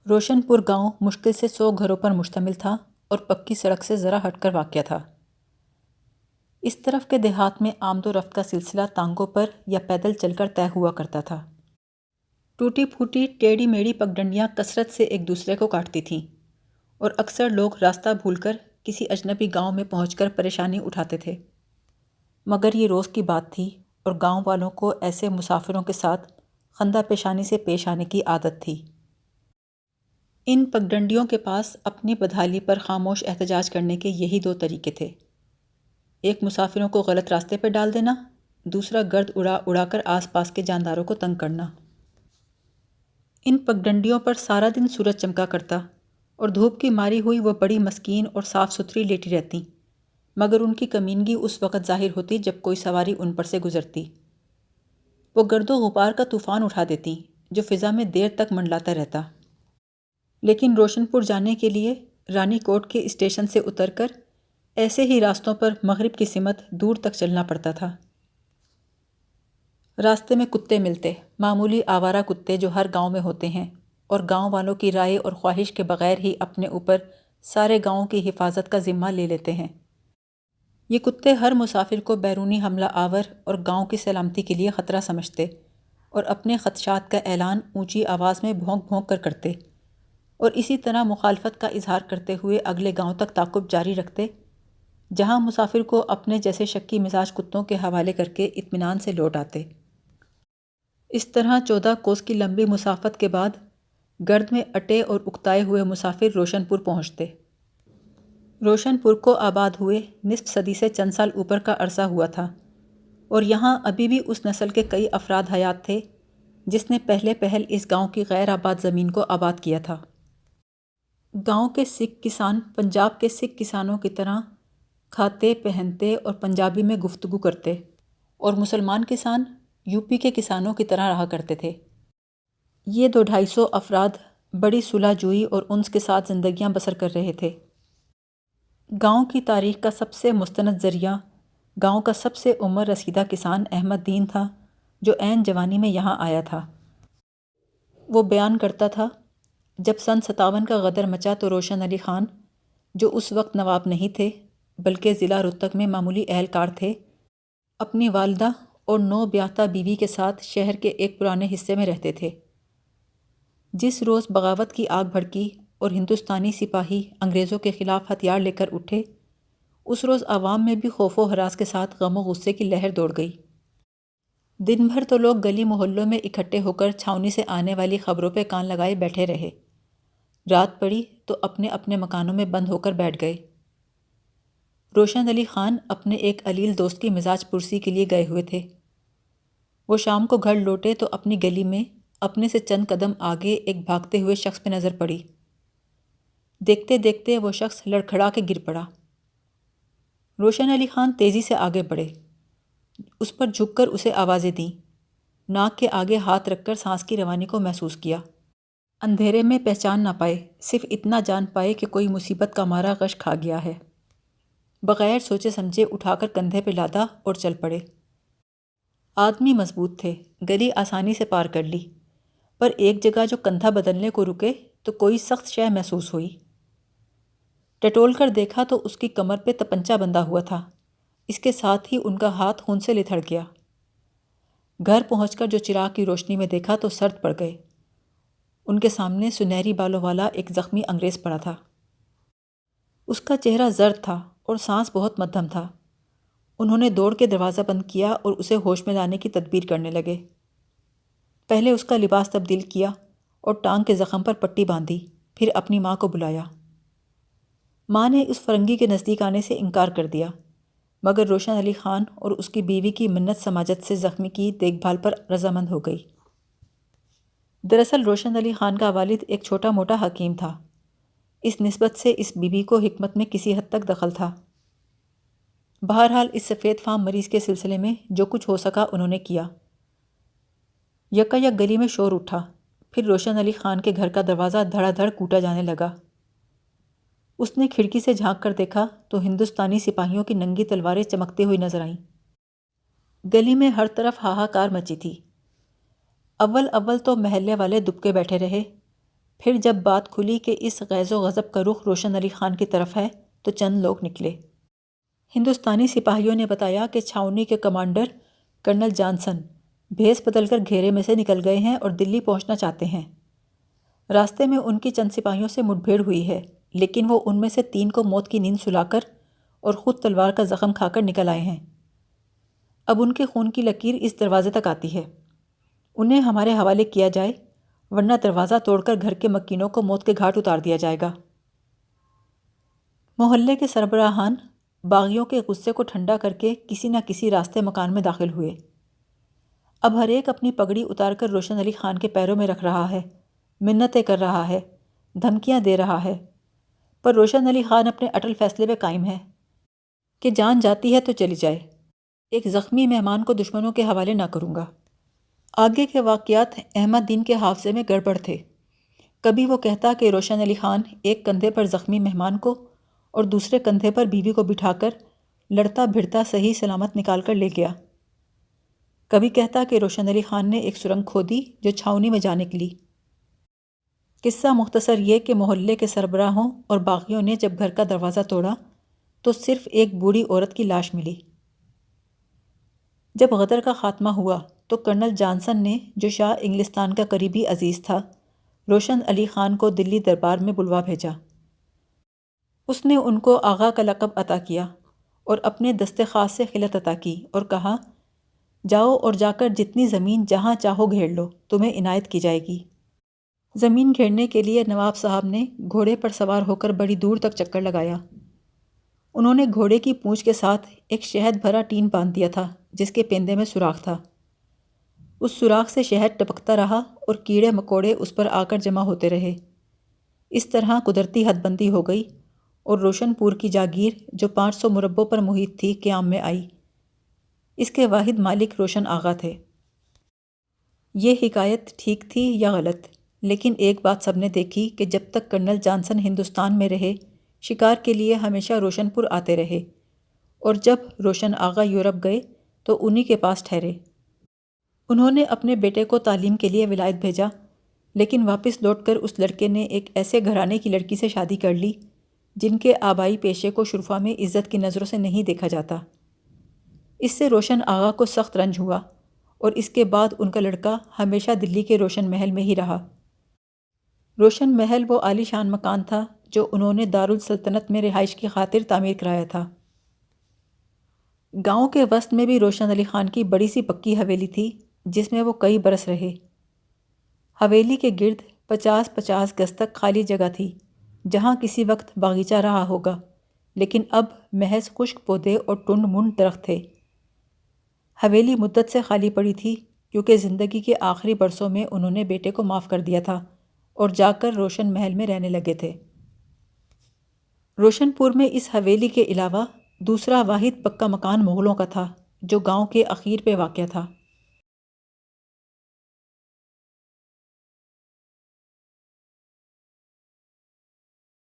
روشن پور گاؤں مشکل سے 100 گھروں پر مشتمل تھا اور پکی سڑک سے ذرا ہٹ کر واقع تھا۔ اس طرف کے دیہات میں آمد و رفت کا سلسلہ ٹانگوں پر یا پیدل چل کر طے ہوا کرتا تھا۔ ٹوٹی پھوٹی ٹیڑھی میڑھی پگڈنڈیاں کثرت سے ایک دوسرے کو کاٹتی تھیں اور اکثر لوگ راستہ بھول کر کسی اجنبی گاؤں میں پہنچ کر پریشانی اٹھاتے تھے، مگر یہ روز کی بات تھی اور گاؤں والوں کو ایسے مسافروں کے ساتھ خندہ پیشانی سے پیش آنے کی عادت تھی۔ ان پگڈنڈیوں کے پاس اپنی بدحالی پر خاموش احتجاج کرنے کے یہی 2 طریقے تھے، ایک مسافروں کو غلط راستے پہ ڈال دینا، دوسرا گرد اڑا اڑا کر آس پاس کے جانداروں کو تنگ کرنا۔ ان پگڈنڈیوں پر سارا دن سورج چمکا کرتا اور دھوپ کی ماری ہوئی وہ بڑی مسکین اور صاف ستھری لیٹی رہتی، مگر ان کی کمینگی اس وقت ظاہر ہوتی جب کوئی سواری ان پر سے گزرتی۔ وہ گرد و غبار کا طوفان اٹھا دیتی جو فضا میں دیر تک منڈلاتا رہتا۔ لیکن روشن پور جانے کے لیے رانی کوٹ کے اسٹیشن سے اتر کر ایسے ہی راستوں پر مغرب کی سمت دور تک چلنا پڑتا تھا۔ راستے میں کتے ملتے، معمولی آوارہ کتے جو ہر گاؤں میں ہوتے ہیں اور گاؤں والوں کی رائے اور خواہش کے بغیر ہی اپنے اوپر سارے گاؤں کی حفاظت کا ذمہ لے لیتے ہیں۔ یہ کتے ہر مسافر کو بیرونی حملہ آور اور گاؤں کی سلامتی کے لیے خطرہ سمجھتے اور اپنے خدشات کا اعلان اونچی آواز میں بھونک بھونک کر کرتے اور اسی طرح مخالفت کا اظہار کرتے ہوئے اگلے گاؤں تک تعاقب جاری رکھتے، جہاں مسافر کو اپنے جیسے شکی مزاج کتوں کے حوالے کر کے اطمینان سے لوٹ آتے۔ اس طرح 14 کوس کی لمبی مسافت کے بعد گرد میں اٹے اور اکتائے ہوئے مسافر روشن پور پہنچتے۔ روشن پور کو آباد ہوئے نصف صدی سے چند سال اوپر کا عرصہ ہوا تھا اور یہاں ابھی بھی اس نسل کے کئی افراد حیات تھے جس نے پہلے پہل اس گاؤں کی غیر آباد زمین کو آباد کیا تھا۔ گاؤں کے سکھ کسان پنجاب کے سکھ کسانوں کی طرح کھاتے پہنتے اور پنجابی میں گفتگو کرتے اور مسلمان کسان یو پی کے کسانوں کی طرح رہا کرتے تھے۔ یہ 200-250 افراد بڑی صلح جوئی اور انس کے ساتھ زندگیاں بسر کر رہے تھے۔ گاؤں کی تاریخ کا سب سے مستند ذریعہ گاؤں کا سب سے عمر رسیدہ کسان احمد دین تھا جو عین جوانی میں یہاں آیا تھا۔ وہ بیان کرتا تھا، جب سن 57 کا غدر مچا تو روشن علی خان جو اس وقت نواب نہیں تھے بلکہ ضلع روہتک میں معمولی اہلکار تھے، اپنی والدہ اور 9 بیاہتا بیوی کے ساتھ شہر کے ایک پرانے حصے میں رہتے تھے۔ جس روز بغاوت کی آگ بھڑکی اور ہندوستانی سپاہی انگریزوں کے خلاف ہتھیار لے کر اٹھے، اس روز عوام میں بھی خوف و ہراس کے ساتھ غم و غصے کی لہر دوڑ گئی۔ دن بھر تو لوگ گلی محلوں میں اکٹھے ہو کر چھاؤنی سے آنے والی خبروں پہ کان لگائے بیٹھے رہے، رات پڑی تو اپنے اپنے مکانوں میں بند ہو کر بیٹھ گئے۔ روشن علی خان اپنے ایک علیل دوست کی مزاج پرسی کے لیے گئے ہوئے تھے۔ وہ شام کو گھر لوٹے تو اپنی گلی میں اپنے سے چند قدم آگے ایک بھاگتے ہوئے شخص پہ نظر پڑی۔ دیکھتے دیکھتے وہ شخص لڑکھڑا کے گر پڑا۔ روشن علی خان تیزی سے آگے بڑھے، اس پر جھک کر اسے آوازیں دیں، ناک کے آگے ہاتھ رکھ کر سانس کی روانی کو محسوس کیا۔ اندھیرے میں پہچان نہ پائے، صرف اتنا جان پائے کہ کوئی مصیبت کا مارا غش کھا گیا ہے۔ بغیر سوچے سمجھے اٹھا کر کندھے پہ لادا اور چل پڑے۔ آدمی مضبوط تھے، گلی آسانی سے پار کر لی، پر ایک جگہ جو کندھا بدلنے کو رکے تو کوئی سخت شے محسوس ہوئی۔ ٹٹول کر دیکھا تو اس کی کمر پہ تپنچہ بندھا ہوا تھا، اس کے ساتھ ہی ان کا ہاتھ خون سے لتھڑ گیا۔ گھر پہنچ کر جو چراغ کی روشنی میں دیکھا تو سرد پڑ گئے۔ ان کے سامنے سنہری بالوں والا ایک زخمی انگریز پڑا تھا۔ اس کا چہرہ زرد تھا اور سانس بہت مدھم تھا۔ انہوں نے دوڑ کے دروازہ بند کیا اور اسے ہوش میں لانے کی تدبیر کرنے لگے۔ پہلے اس کا لباس تبدیل کیا اور ٹانگ کے زخم پر پٹی باندھی، پھر اپنی ماں کو بلایا۔ ماں نے اس فرنگی کے نزدیک آنے سے انکار کر دیا، مگر روشن علی خان اور اس کی بیوی کی منت سماجت سے زخمی کی دیکھ بھال پر رضامند ہو گئی۔ دراصل روشن علی خان کا والد ایک چھوٹا موٹا حکیم تھا، اس نسبت سے اس بیوی کو حکمت میں کسی حد تک دخل تھا۔ بہرحال اس سفید فام مریض کے سلسلے میں جو کچھ ہو سکا انہوں نے کیا۔ یکا یک گلی میں شور اٹھا، پھر روشن علی خان کے گھر کا دروازہ دھڑا دھڑ کوٹا جانے لگا۔ اس نے کھڑکی سے جھانک کر دیکھا تو ہندوستانی سپاہیوں کی ننگی تلواریں چمکتی ہوئی نظر آئیں۔ گلی میں ہر طرف ہاہاکار مچی تھی۔ اول اول تو محلے والے دبکے بیٹھے رہے، پھر جب بات کھلی کہ اس غیظ و غضب کا رخ روشن علی خان کی طرف ہے تو چند لوگ نکلے۔ ہندوستانی سپاہیوں نے بتایا کہ چھاؤنی کے کمانڈر کرنل جانسن بھیس بدل کر گھیرے میں سے نکل گئے ہیں اور دلی پہنچنا چاہتے ہیں۔ راستے میں ان کی چند سپاہیوں سے مٹ بھیڑ ہوئی ہے، لیکن وہ ان میں سے 3 کو موت کی نیند سلا کر اور خود تلوار کا زخم کھا کر نکل آئے ہیں۔ اب ان کے خون کی لکیر اس دروازے تک آتی ہے۔ انہیں ہمارے حوالے کیا جائے، ورنہ دروازہ توڑ کر گھر کے مکینوں کو موت کے گھاٹ اتار دیا جائے گا۔ محلے کے سربراہان باغیوں کے غصے کو ٹھنڈا کر کے کسی نہ کسی راستے مکان میں داخل ہوئے۔ اب ہر ایک اپنی پگڑی اتار کر روشن علی خان کے پیروں میں رکھ رہا ہے، منتیں کر رہا ہے، دھمکیاں دے رہا ہے، پر روشن علی خان اپنے اٹل فیصلے پہ قائم ہے کہ جان جاتی ہے تو چلی جائے، ایک زخمی مہمان کو دشمنوں کے حوالے نہ کروں گا۔ آگے کے واقعات احمد دین کے حافظے میں گڑبڑ تھے۔ کبھی وہ کہتا کہ روشن علی خان ایک کندھے پر زخمی مہمان کو اور دوسرے کندھے پر بیوی کو بٹھا کر لڑتا بھڑتا صحیح سلامت نکال کر لے گیا۔ کبھی کہتا کہ روشن علی خان نے ایک سرنگ کھودی جو چھاؤنی میں جا نکلی۔ قصہ مختصر یہ کہ محلے کے سربراہوں اور باغیوں نے جب گھر کا دروازہ توڑا تو صرف ایک بوڑھی عورت کی لاش ملی۔ جب غدر کا خاتمہ ہوا تو کرنل جانسن نے، جو شاہ انگلستان کا قریبی عزیز تھا، روشن علی خان کو دلی دربار میں بلوا بھیجا۔ اس نے ان کو آغا کا لقب عطا کیا اور اپنے دست خاص سے خلعت عطا کی اور کہا، جاؤ اور جا کر جتنی زمین جہاں چاہو گھیر لو، تمہیں عنایت کی جائے گی۔ زمین گھیرنے کے لیے نواب صاحب نے گھوڑے پر سوار ہو کر بڑی دور تک چکر لگایا۔ انہوں نے گھوڑے کی پونچھ کے ساتھ ایک شہد بھرا ٹین باندھ دیا تھا جس کے پیندے میں سوراخ تھا۔ اس سوراخ سے شہد ٹپکتا رہا اور کیڑے مکوڑے اس پر آ کر جمع ہوتے رہے۔ اس طرح قدرتی حد بندی ہو گئی اور روشن پور کی جاگیر جو 500 مربوں پر محیط تھی قیام میں آئی۔ اس کے واحد مالک روشن آغا تھے۔ یہ حکایت ٹھیک تھی یا غلط، لیکن ایک بات سب نے دیکھی کہ جب تک کرنل جانسن ہندوستان میں رہے، شکار کے لیے ہمیشہ روشن پور آتے رہے، اور جب روشن آغا یورپ گئے تو انہی کے پاس ٹھہرے۔ انہوں نے اپنے بیٹے کو تعلیم کے لیے ولایت بھیجا، لیکن واپس لوٹ کر اس لڑکے نے ایک ایسے گھرانے کی لڑکی سے شادی کر لی جن کے آبائی پیشے کو شرفا میں عزت کی نظروں سے نہیں دیکھا جاتا۔ اس سے روشن آغا کو سخت رنج ہوا اور اس کے بعد ان کا لڑکا ہمیشہ دلی کے روشن محل میں ہی رہا۔ روشن محل وہ عالی شان مکان تھا جو انہوں نے دارالسلطنت میں رہائش کی خاطر تعمیر کرایا تھا۔ گاؤں کے وسط میں بھی روشن علی خان کی بڑی سی پکی حویلی تھی جس میں وہ کئی برس رہے۔ حویلی کے گرد 50-50 گز تک خالی جگہ تھی جہاں کسی وقت باغیچہ رہا ہوگا، لیکن اب محض خشک پودے اور ٹنڈ منڈ درخت تھے۔ حویلی مدت سے خالی پڑی تھی کیونکہ زندگی کے آخری برسوں میں انہوں نے بیٹے کو معاف کر دیا تھا اور جا کر روشن محل میں رہنے لگے تھے۔ روشن پور میں اس حویلی کے علاوہ دوسرا واحد پکا مکان مغلوں کا تھا جو گاؤں کے اخیر پہ واقع تھا۔